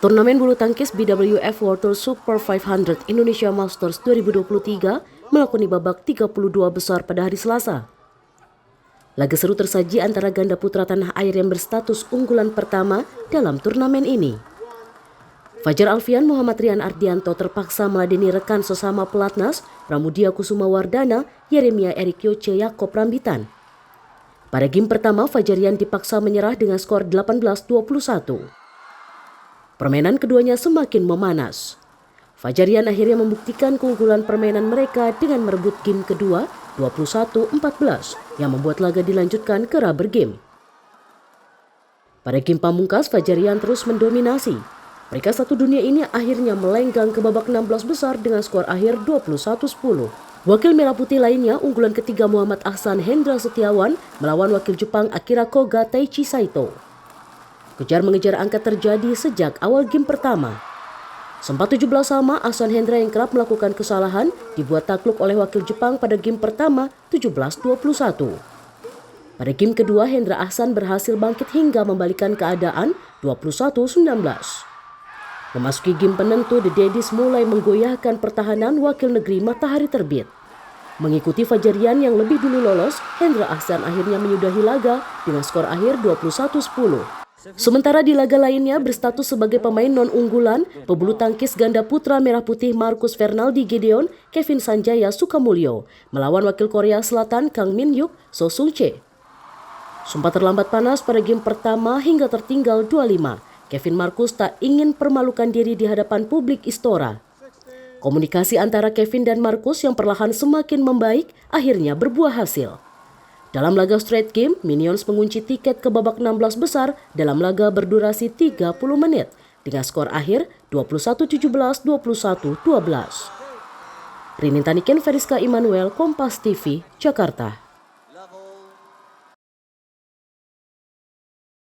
Turnamen bulu tangkis BWF World Tour Super 500 Indonesia Masters 2023 melakoni babak 32 besar pada hari Selasa. Laga seru tersaji antara ganda putra tanah air yang berstatus unggulan pertama dalam turnamen ini. Fajar Alfian Muhammad Rian Ardianto terpaksa meladeni rekan sesama pelatnas Pramudia Kusuma Wardana Yeremia Erik Yoce Yakob Rambitan. Pada game pertama, Fajarian dipaksa menyerah dengan skor 18-21. Permainan keduanya semakin memanas. Fajarian akhirnya membuktikan keunggulan permainan mereka dengan merebut game kedua 21-14 yang membuat laga dilanjutkan ke rubber game. Pada game pamungkas, Fajarian terus mendominasi. Mereka satu dunia ini akhirnya melenggang ke babak 16 besar dengan skor akhir 21-10. Wakil merah putih lainnya, unggulan ketiga Muhammad Ahsan Hendra Setiawan melawan wakil Jepang Akira Koga Taichi Saito. Kejar-mengejar angka terjadi sejak awal game pertama. Sempat 17 sama, Ahsan Hendra yang kerap melakukan kesalahan dibuat takluk oleh wakil Jepang pada game pertama 17-21. Pada game kedua, Hendra Ahsan berhasil bangkit hingga membalikkan keadaan 21-19. Memasuki game penentu, The Daddies mulai menggoyahkan pertahanan wakil negeri Matahari Terbit. Mengikuti Fajarian yang lebih dulu lolos, Hendra Ahsan akhirnya menyudahi laga dengan skor akhir 21-10. Sementara di laga lainnya berstatus sebagai pemain non-unggulan, pebulu tangkis ganda putra merah putih Marcus Fernaldi Gideon, Kevin Sanjaya Sukamulyo melawan wakil Korea Selatan Kang Min Hyuk So Sung Che. Sempat terlambat panas pada game pertama hingga tertinggal 2-5. Kevin Marcus tak ingin permalukan diri di hadapan publik Istora. Komunikasi antara Kevin dan Marcus yang perlahan semakin membaik akhirnya berbuah hasil. Dalam laga straight game, Minions mengunci tiket ke babak 16 besar dalam laga berdurasi 30 menit dengan skor akhir 21-17, 21-12. Rini Taniken, Feriska Immanuel, Kompas TV, Jakarta.